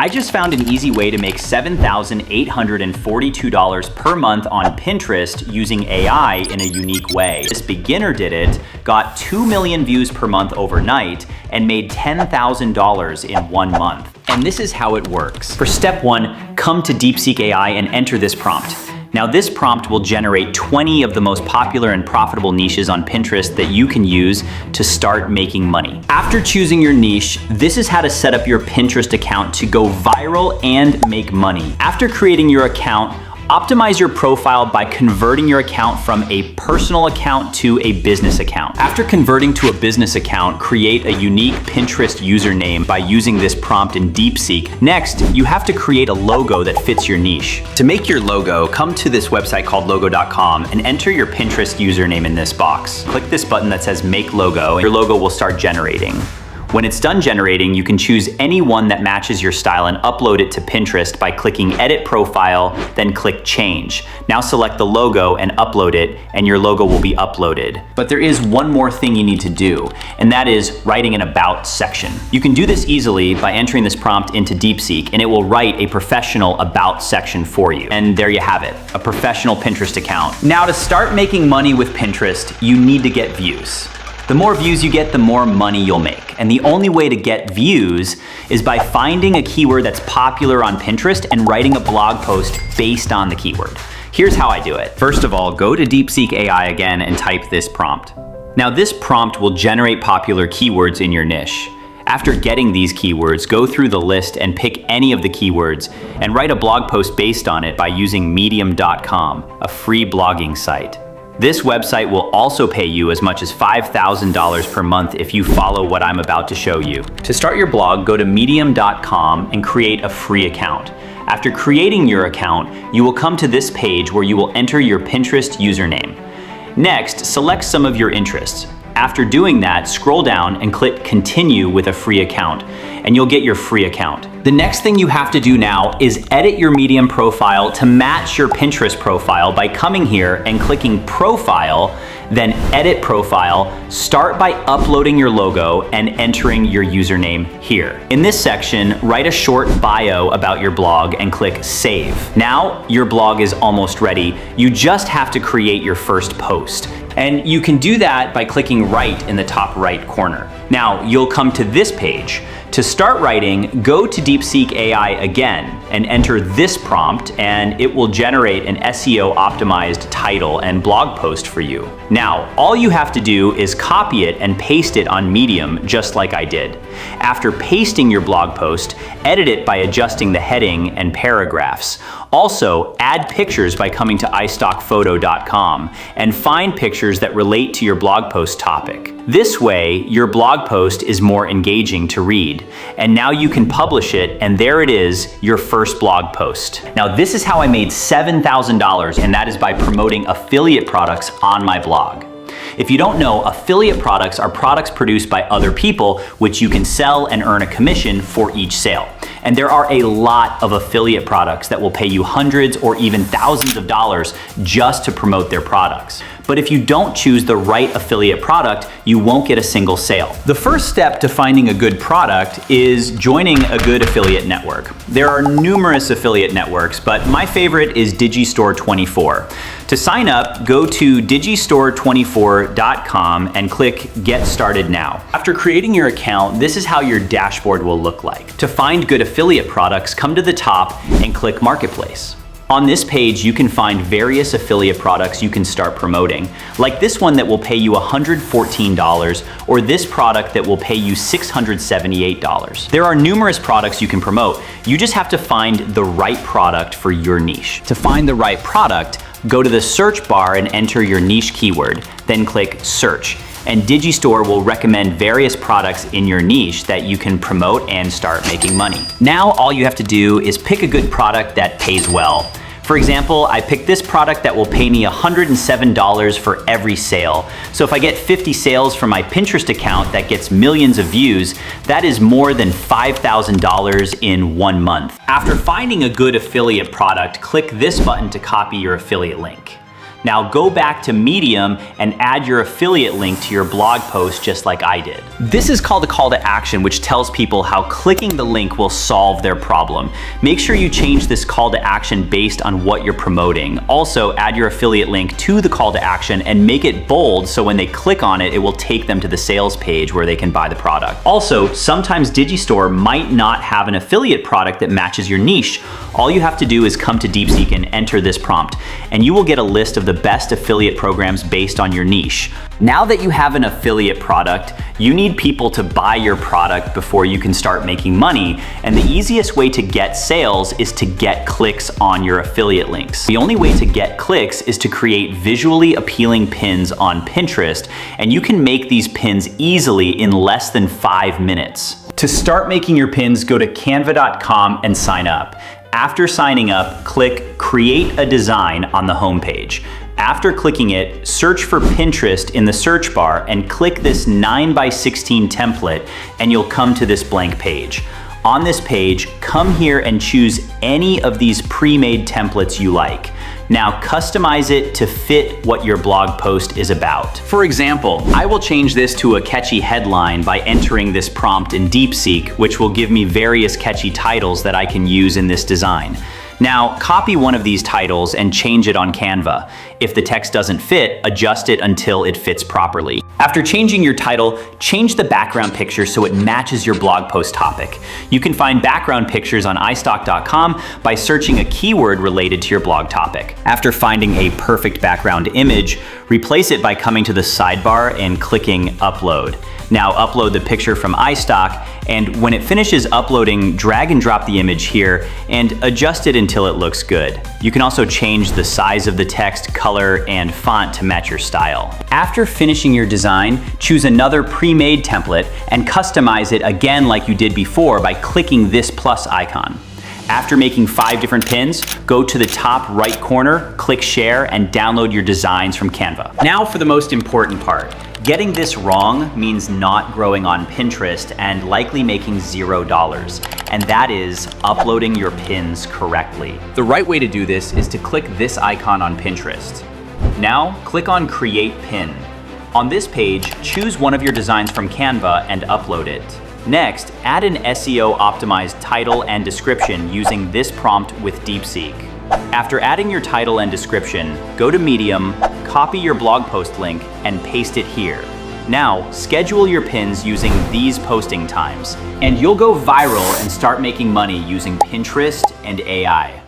I just found an easy way to make $7,842 per month on Pinterest using AI in a unique way. This beginner did it, got 2 million views per month overnight, and made $10,000 in 1 month. And this is how it works. For step 1, come to DeepSeek AI and enter this prompt. Now this prompt will generate 20 of the most popular and profitable niches on Pinterest that you can use to start making money. After choosing your niche, this is how to set up your Pinterest account to go viral and make money. After creating your account, optimize your profile by converting your account from a personal account to a business account. After converting to a business account, create a unique Pinterest username by using this prompt in DeepSeek. Next, you have to create a logo that fits your niche. To make your logo, come to this website called logo.com and enter your Pinterest username in this box. Click this button that says Make Logo, and your logo will start generating. When it's done generating, you can choose any one that matches your style and upload it to Pinterest by clicking Edit Profile, then click Change. Now select the logo and upload it, and your logo will be uploaded. But there is one more thing you need to do, and that is writing an About section. You can do this easily by entering this prompt into DeepSeek, and it will write a professional About section for you. And there you have it, a professional Pinterest account. Now to start making money with Pinterest, you need to get views. The more views you get, the more money you'll make. And the only way to get views is by finding a keyword that's popular on Pinterest and writing a blog post based on the keyword. Here's how I do it. First of all, go to DeepSeek AI again and type this prompt. Now this prompt will generate popular keywords in your niche. After getting these keywords, go through the list and pick any of the keywords and write a blog post based on it by using medium.com, a free blogging site. This website will also pay you as much as $5,000 per month if you follow what I'm about to show you. To start your blog, go to medium.com and create a free account. After creating your account, you will come to this page where you will enter your Pinterest username. Next, select some of your interests. After doing that, scroll down and click Continue with a free account, and you'll get your free account. The next thing you have to do now is edit your Medium profile to match your Pinterest profile by coming here and clicking Profile, then Edit Profile. Start by uploading your logo and entering your username here. In this section, write a short bio about your blog and click Save. Now, your blog is almost ready. You just have to create your first post. And you can do that by clicking right in the top right corner. Now, you'll come to this page. To start writing, go to DeepSeek AI again and enter this prompt, and it will generate an SEO optimized title and blog post for you. Now, all you have to do is copy it and paste it on Medium just like I did. After pasting your blog post, edit it by adjusting the heading and paragraphs. Also, add pictures by coming to iStockPhoto.com and find pictures that relate to your blog post topic. This way, your blog post is more engaging to read. And now you can publish it, and there it is, your first blog post. Now this is how I made $7,000, and that is by promoting affiliate products on my blog. If you don't know, affiliate products are products produced by other people which you can sell and earn a commission for each sale. And there are a lot of affiliate products that will pay you hundreds or even thousands of dollars just to promote their products. But if you don't choose the right affiliate product, you won't get a single sale. The first step to finding a good product is joining a good affiliate network. There are numerous affiliate networks, but my favorite is Digistore24. To sign up, go to digistore24.com and click Get Started Now. After creating your account, this is how your dashboard will look like. To find good affiliate products, come to the top and click Marketplace. On this page, you can find various affiliate products you can start promoting, like this one that will pay you $114, or this product that will pay you $678. There are numerous products you can promote. You just have to find the right product for your niche. To find the right product, go to the search bar and enter your niche keyword, then click Search. And Digistore will recommend various products in your niche that you can promote and start making money. Now all you have to do is pick a good product that pays well. For example, I picked this product that will pay me $107 for every sale. So if I get 50 sales from my Pinterest account that gets millions of views, that is more than $5,000 in 1 month. After finding a good affiliate product, click this button to copy your affiliate link. Now go back to Medium and add your affiliate link to your blog post just like I did. This is called a call to action, which tells people how clicking the link will solve their problem. Make sure you change this call to action based on what you're promoting. Also, add your affiliate link to the call to action and make it bold so when they click on it, it will take them to the sales page where they can buy the product. Also, sometimes Digistore might not have an affiliate product that matches your niche. All you have to do is come to DeepSeek and enter this prompt, and you will get a list of the best affiliate programs based on your niche. Now that you have an affiliate product, you need people to buy your product before you can start making money, and the easiest way to get sales is to get clicks on your affiliate links. The only way to get clicks is to create visually appealing pins on Pinterest, and you can make these pins easily in less than 5 minutes. To start making your pins, go to canva.com and sign up. After signing up, click Create a Design on the homepage. After clicking it, search for Pinterest in the search bar and click this 9x16 template and you'll come to this blank page. On this page, come here and choose any of these pre-made templates you like. Now customize it to fit what your blog post is about. For example, I will change this to a catchy headline by entering this prompt in DeepSeek, which will give me various catchy titles that I can use in this design. Now, copy one of these titles and change it on Canva. If the text doesn't fit, adjust it until it fits properly. After changing your title, change the background picture so it matches your blog post topic. You can find background pictures on istock.com by searching a keyword related to your blog topic. After finding a perfect background image, replace it by coming to the sidebar and clicking Upload. Now upload the picture from iStock, and when it finishes uploading, drag and drop the image here and adjust it until it looks good. You can also change the size of the text, color, and font to match your style. After finishing your design, choose another pre-made template and customize it again like you did before by clicking this plus icon. After making 5 different pins, go to the top right corner, click Share, and download your designs from Canva. Now for the most important part. Getting this wrong means not growing on Pinterest and likely making $0, and that is uploading your pins correctly. The right way to do this is to click this icon on Pinterest. Now, click on Create Pin. On this page, choose one of your designs from Canva and upload it. Next, add an SEO-optimized title and description using this prompt with DeepSeek. After adding your title and description, go to Medium, copy your blog post link, and paste it here. Now, schedule your pins using these posting times, and you'll go viral and start making money using Pinterest and AI.